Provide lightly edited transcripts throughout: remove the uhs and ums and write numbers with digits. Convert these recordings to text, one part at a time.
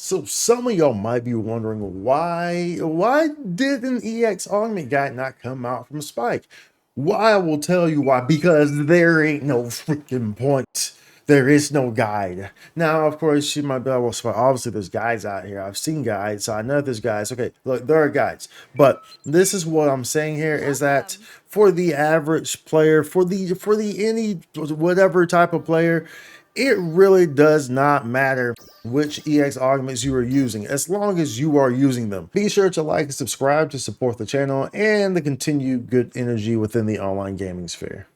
So some of y'all might be wondering why did an EX-Augment guide not come out from Spike? Why, I will tell you why, because there ain't no freaking point. There is no guide. Now, of course, you might be like, well, Spike, obviously there's guides out here. I've seen guides, so I know there's guides. Okay, look, there are guides. But this is what I'm saying here is that for the average player, for the any whatever type of player, it really does not matter which EX augments you are using, as long as you are using them. Be sure to like and subscribe to support the channel and the continued good energy within the online gaming sphere.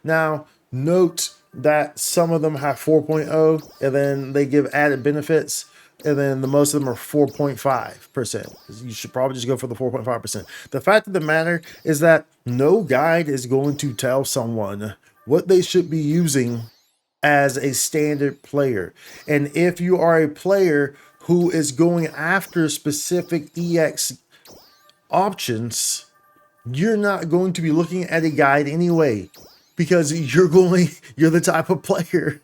Now, note that some of them have 4.0 and then they give added benefits, and then the most of them are 4.5%. You should probably just go for the 4.5%. The fact of the matter is that no guide is going to tell someone what they should be using as a standard player. And if you are a player who is going after specific EX options, you're not going to be looking at a guide anyway, because you're the type of player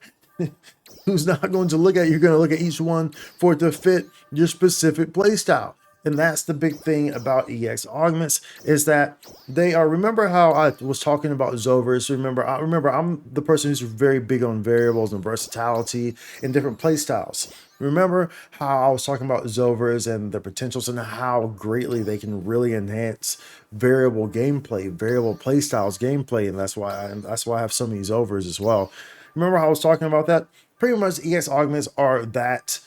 who's not going to look at, you're going to look at each one for it to fit your specific playstyle. And that's the big thing about EX augments, is that they are, remember how I was talking about Zovers? Remember I'm the person who's very big on variables and versatility and different playstyles. Remember how I was talking about Zovers and the potentials and how greatly they can really enhance variable gameplay, variable playstyles gameplay, and that's why I have so many Zovers as well. Remember how I was talking about that? Pretty much EX augments are that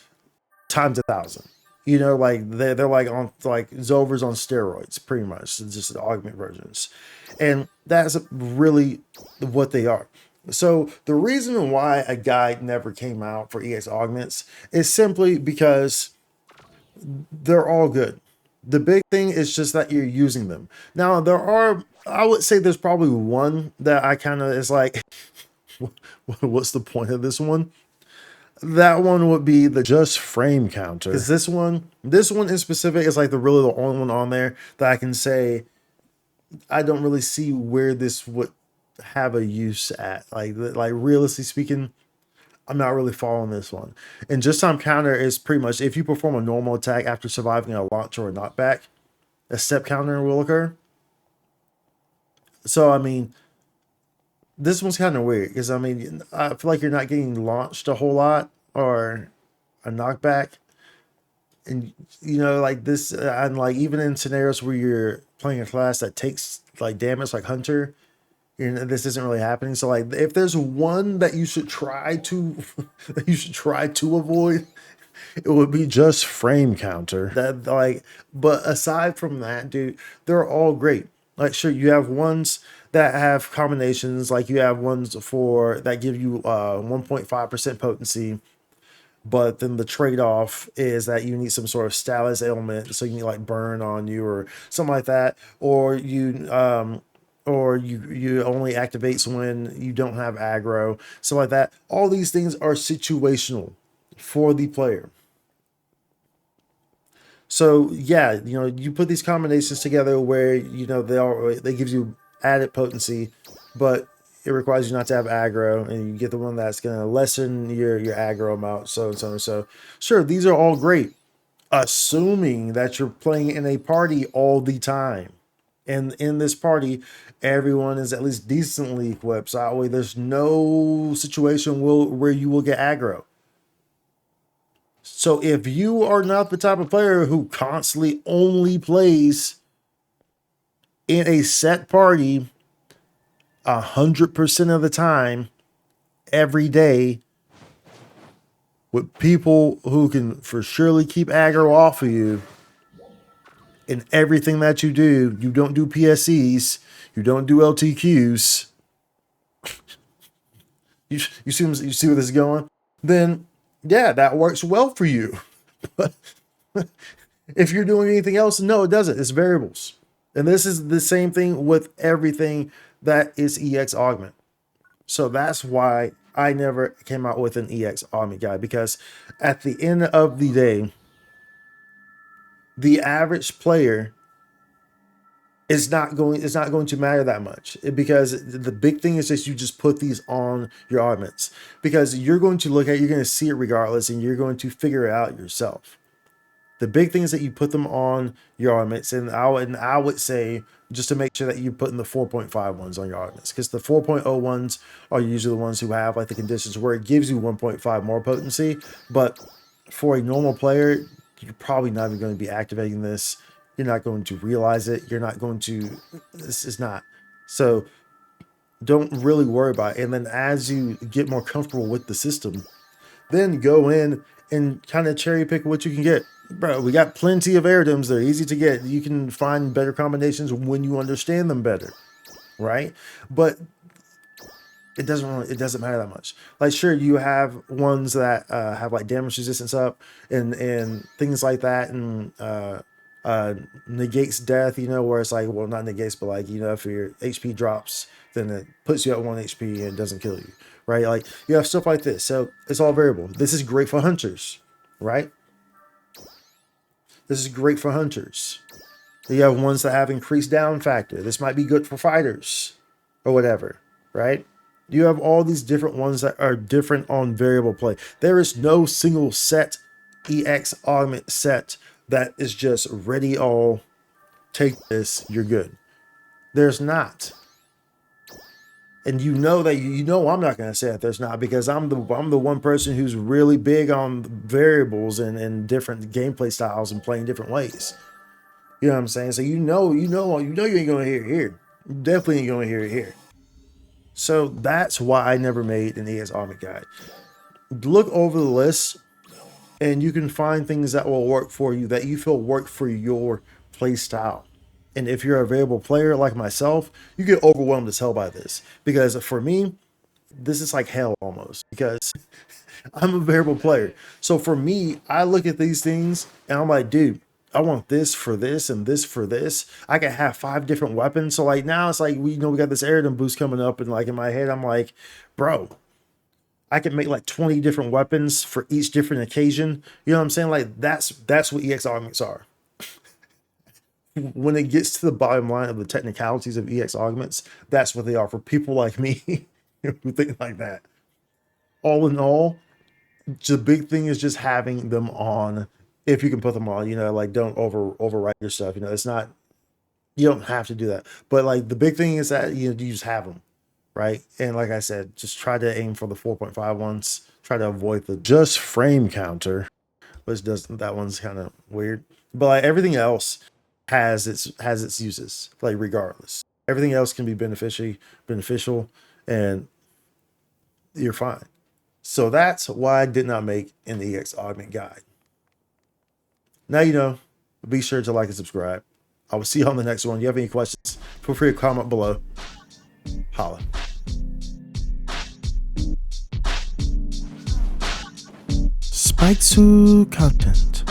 times 1,000. You know, like they're like on like Zovers on steroids, pretty much. It's just the augment versions. And that's really what they are. So the reason why a guide never came out for EX augments is simply because they're all good. The big thing is just that you're using them. Now there are, I would say there's probably one that I kind of is like, what's the point of this one? That one would be the just frame counter, because this one in specific is like the only one on there that I can say I don't really see where this would have a use at. Like realistically speaking, I'm not really following this one. And just time counter is pretty much if you perform a normal attack after surviving a launch or a knockback, a step counter will occur. So I mean, this one's kind of weird because I mean, I feel like you're not getting launched a whole lot or a knockback, and you know, like this, and like even in scenarios where you're playing a class that takes like damage, like Hunter, you know, this isn't really happening. So like, if there's one that you should try to, that you should try to avoid, it would be just frame counter. That like, but aside from that, dude, they're all great. Like, sure, you have ones that have combinations, like you have ones for that give you 1.5% potency, but then the trade-off is that you need some sort of status ailment, so you need like burn on you or something like that, or you only activates when you don't have aggro, so like that. All these things are situational for the player. So yeah, you know, you put these combinations together where, you know, they gives you added potency, but it requires you not to have aggro, and you get the one that's going to lessen your aggro amount, so and so and so. Sure, these are all great, assuming that you're playing in a party all the time. And in this party, everyone is at least decently equipped, so that way there's no situation where you will get aggro. So if you are not the type of player who constantly only plays in a set party 100% of the time, every day, with people who can for surely keep aggro off of you in everything that you do, you don't do PSEs, you don't do LTQs, you see where this is going, then yeah, that works well for you. But if you're doing anything else, no, it doesn't. It's variables. And this is the same thing with everything that is EX augment. So that's why I never came out with an EX augment guide, because at the end of the day, the average player it's not going to matter that much, because the big thing is just you just put these on your augments, because you're going to look at you're going to see it regardless, and you're going to figure it out yourself. The big thing is that you put them on your augments, and I would say just to make sure that you put in the 4.5 ones on your augments, because the 4.0 ones are usually the ones who have like the conditions where it gives you 1.5 more potency. But for a normal player, you're probably not even going to be activating this. You're not going to realize it. You're not going to. This is not. So don't really worry about it. And then as you get more comfortable with the system, then go in and kind of cherry pick what you can get. Bro, we got plenty of airdoms. They're easy to get. You can find better combinations when you understand them better, right? But it doesn't matter that much. Like, sure, you have ones that have like damage resistance up and things like that, and negates death, where it's like, well, not negates, but like, if your HP drops, then it puts you at 1 HP and it doesn't kill you, right? Like, you have stuff like this. So it's all variable. This is great for hunters, right? This is great for hunters. You have ones that have increased down factor. This might be good for fighters or whatever, right? You have all these different ones that are different on variable play. There is no single set EX augment set that is just ready all, take this, you're good. There's not. And I'm not going to say that there's not, because I'm the one person who's really big on variables and different gameplay styles and playing different ways. You know what I'm saying? So you ain't gonna hear it here. You definitely ain't gonna hear it here. So that's why I never made an EX-Augment guide. Look over the list, and you can find things that will work for you, that you feel work for your play style. And if you're a variable player like myself, you get overwhelmed as hell by this. Because for me, this is like hell almost, because I'm a variable player. So for me, I look at these things and I'm like, dude, I want this for this and this for this. I can have 5 different weapons. So like now it's like we got this airgun boost coming up, and like in my head I'm like, bro, I can make like 20 different weapons for each different occasion. You know what I'm saying? Like that's what EX augments are. When it gets to the bottom line of the technicalities of EX augments, that's what they are for people like me who think like that. All in all, the big thing is just having them on. If you can put them on, like, don't overwrite your stuff. It's not, you don't have to do that. But like the big thing is that you just have them, right? And like I said, just try to aim for the 4.5 ones. Try to avoid the just frame counter, which does, that one's kind of weird. But like everything else has its uses. Like regardless, everything else can be beneficial, and you're fine. So that's why I did not make an EX-Augment guide. Now you know. Be sure to like and subscribe. I will see you on the next one. If you have any questions, feel free to comment below. Holla. Spike content.